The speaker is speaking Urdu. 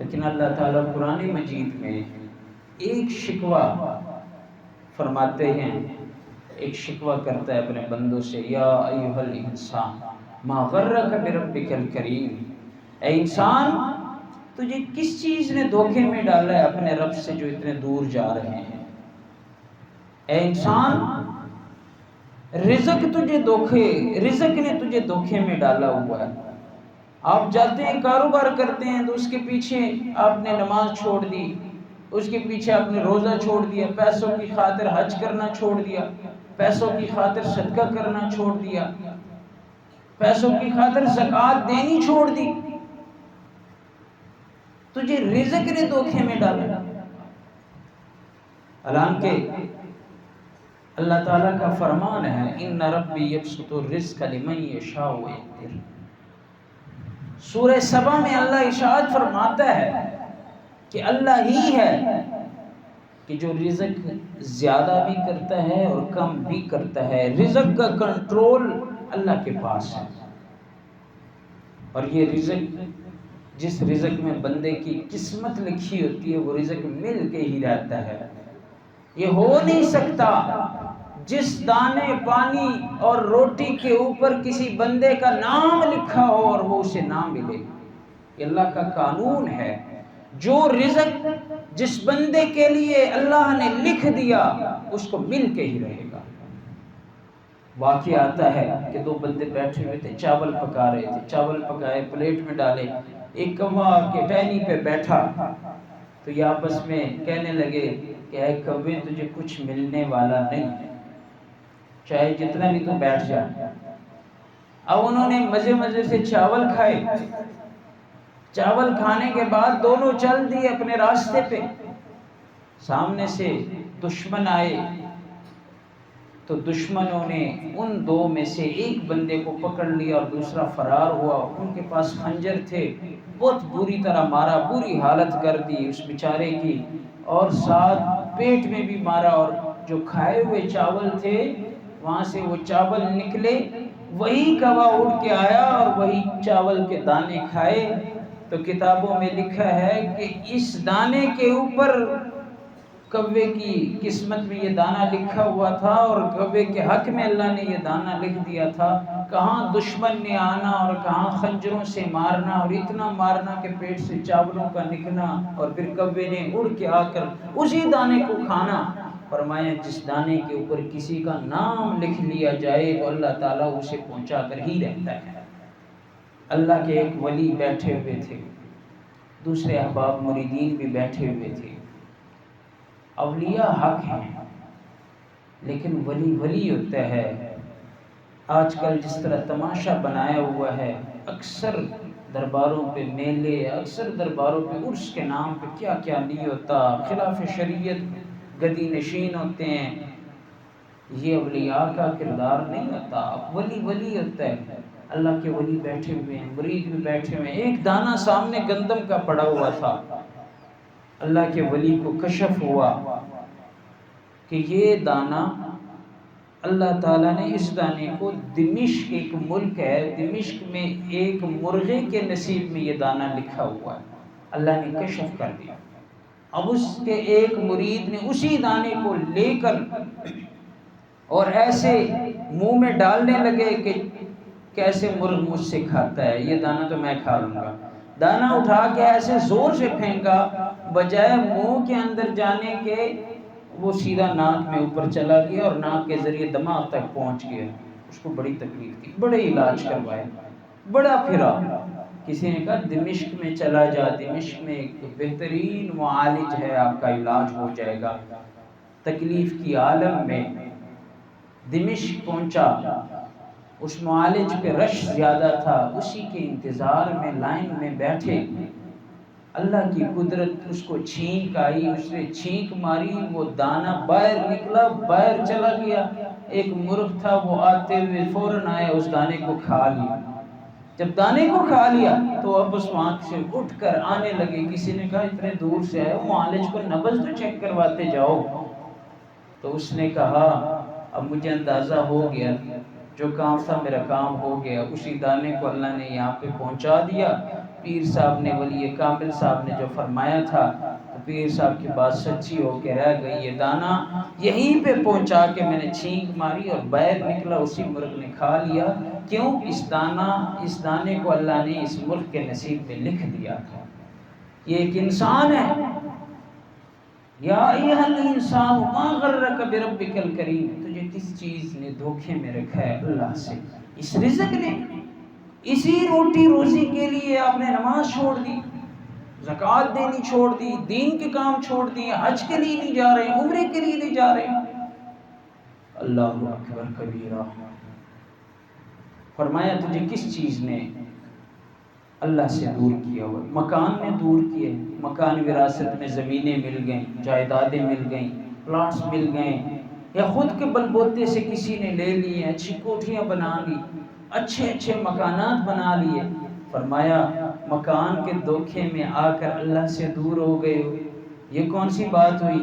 لیکن اللہ تعالیٰ قرآن مجید میں ایک شکوہ فرماتے ہیں، ایک شکوہ کرتا ہے اپنے بندوں سے، یا ایھا الانسان ما غرک بربک الکریم، اے انسان تجھے کس چیز نے دھوکے میں ڈالا ہے اپنے رب سے جو اتنے دور جا رہے ہیں؟ اے انسان رزق نے تجھے دھوکے میں ڈالا ہوا ہے۔ آپ جاتے ہیں کاروبار کرتے ہیں تو اس کے پیچھے آپ نے نماز چھوڑ دی، اس کے پیچھے آپ نے روزہ چھوڑ دیا، پیسوں کی خاطر حج کرنا چھوڑ دیا، پیسوں کی خاطر صدقہ کرنا چھوڑ دیا، پیسوں کی خاطر زکوٰۃ دینی چھوڑ دی، تجھے رزق نے دھوکے میں ڈالا۔ حالانکہ اللہ تعالیٰ کا فرمان ہے، ان ربی یبسط الرزق لمن یشاء ویقدر۔ سورہ سبا میں اللہ ارشاد فرماتا ہے کہ اللہ ہی ہے کہ جو رزق زیادہ بھی کرتا ہے اور کم بھی کرتا ہے، رزق کا کنٹرول اللہ کے پاس ہے۔ اور یہ رزق، جس رزق میں بندے کی قسمت لکھی ہوتی ہے وہ رزق مل کے ہی رہتا ہے۔ یہ ہو نہیں سکتا جس دانے پانی اور روٹی کے اوپر کسی بندے کا نام لکھا ہو اور وہ اسے نہ ملے۔ یہ اللہ کا قانون ہے، جو رزق جس بندے کے لیے اللہ نے لکھ دیا اس کو مل کے ہی رہے گا۔ واقعہ آتا ہے کہ دو بندے بیٹھے ہوئے تھے، چاول پکا رہے تھے، چاول پکائے پلیٹ میں ڈالے، ایک کوا کے ٹہنی پہ بیٹھا تو یہ آپس میں کہنے لگے کہ اے کوے تجھے کچھ ملنے والا نہیں، چاہے جتنا بھی تو بیٹھ جا۔ اب انہوں نے مزے سے چاول کھائے، چاول کھانے کے بعد دونوں چل دیے اپنے راستے پہ۔ سامنے سے دشمن آئے تو دشمنوں نے ان دو میں سے ایک بندے کو پکڑ لیا اور دوسرا فرار ہوا۔ ان کے پاس خنجر تھے، بہت بری طرح مارا، بری حالت کر دی اس بیچارے کی، اور ساتھ پیٹ میں بھی مارا، اور جو کھائے ہوئے چاول تھے وہاں سے وہ چاول نکلے، وہی کوا اڑ کے آیا اور وہی چاول کے دانے کھائے۔ تو کتابوں میں لکھا ہے کہ اس دانے کے اوپر کوے کی قسمت میں یہ دانہ لکھا ہوا تھا اور کوے کے حق میں اللہ نے یہ دانہ لکھ دیا تھا۔ کہاں دشمن نے آنا اور کہاں خنجروں سے مارنا، اور اتنا مارنا کہ پیٹ سے چاولوں کا نکلنا، اور پھر کوے نے اڑ کے آ کر اسی دانے کو کھانا۔ فرمایا جس دانے کے اوپر کسی کا نام لکھ لیا جائے تو اللہ تعالیٰ اسے پہنچا کر ہی رہتا ہے۔ اللہ کے ایک ولی بیٹھے ہوئے تھے، دوسرے احباب مریدین بھی بیٹھے ہوئے تھے۔ اولیاء حق ہیں لیکن ولی ولی ہوتا ہے۔ آج کل جس طرح تماشا بنایا ہوا ہے، اکثر درباروں پہ میلے، اکثر درباروں پہ عرس کے نام پہ کیا کیا نہیں ہوتا، خلاف شریعت گدی نشین ہوتے ہیں۔ یہ اولیاء کا کردار نہیں ہوتا، ولی ولی ہوتا ہے۔ اللہ کے ولی بیٹھے ہوئے ہیں، مرید بھی بیٹھے ہوئے ہیں۔ ایک دانہ سامنے گندم کا پڑا ہوا تھا، اللہ کے ولی کو کشف ہوا کہ یہ دانہ اللہ تعالیٰ نے اس دانے کو دمشق، ایک ملک ہے، دمشق میں ایک مرغے کے نصیب میں یہ دانہ لکھا ہوا ہے، اللہ نے کشف کر دیا۔ اب اس کے ایک مرید نے اسی دانے کو لے کر اور ایسے منہ میں ڈالنے لگے کہ کیسے مرغ مجھ سے کھاتا ہے، یہ دانہ تو میں کھا لوں گا۔ دانہ اٹھا کے ایسے زور سے پھینکا، بجائے منہ کے اندر جانے کے وہ سیدھا ناک میں اوپر چلا گیا اور ناک کے ذریعے دماغ تک پہنچ گیا۔ اس کو بڑی تکلیف تھی، بڑے علاج کروائے، بڑا پھرا۔ کسی نے کہا دمشق میں چلا جا، دمشق میں ایک بہترین معالج ہے، آپ کا علاج ہو جائے گا۔ تکلیف کی عالم میں دمشق پہنچا، اس معالج پہ رش زیادہ تھا، اسی کے انتظار میں لائن میں بیٹھے۔ اللہ کی قدرت، اس کو چھینک آئی، اس نے چھینک ماری، وہ دانہ باہر نکلا، باہر چلا گیا۔ ایک مرغ تھا، وہ آتے ہوئے فوراً آیا، اس دانے کو کھا لیا۔ جب دانے کو کھا لیا تو اب اس وہاں سے اٹھ کر آنے لگے۔ کسی نے کہا اتنے دور سے آئے، معالج کو نبض تو چیک کرواتے جاؤ۔ تو اس نے کہا اب مجھے اندازہ ہو گیا، جو کام تھا میرا کام ہو گیا۔ اسی دانے کو اللہ نے یہاں پہ پہنچا دیا۔ پیر صاحب نے، ولی کامل صاحب نے جو فرمایا تھا، تو پیر صاحب کی بات سچی ہو کے رہ گئی۔ یہ دانہ یہیں پہ پہنچا کے میں نے چھینک ماری اور بیل نکلا، اسی مرغ نے کھا لیا۔ کیوں؟ اس دانے کو اللہ نے اس ملک کے نصیب میں لکھ دیا تھا۔ یہ ایک انسان ہے۔ یا ایھا الانسان ما غرک بربک الکریم، تجھے کس چیز نے دھوکے میں رکھا ہے اللہ سے؟ اس رزق نے، اسی روٹی روزی کے لیے آپ نے نماز چھوڑ دی، زکوٰۃ دینی چھوڑ دی، دین کے کام چھوڑ دیے، حج کے لیے نہیں جا رہے، عمرے کے لیے نہیں جا رہے۔ اللہ اکبر کبیرہ۔ فرمایا تجھے کس چیز نے اللہ سے دور کیا ہوا؟ مکان نے دور کیے، مکان وراثت میں زمینیں مل گئیں، جائیدادیں مل گئیں، پلاٹس مل گئے، یا خود کے بل بوتے سے کسی نے لے لیے، اچھی کوٹھیاں بنا لی، اچھے اچھے مکانات بنا لیے۔ فرمایا مکان کے دھوکے میں آ کر اللہ سے دور ہو گئے ہو۔ یہ کون سی بات ہوئی؟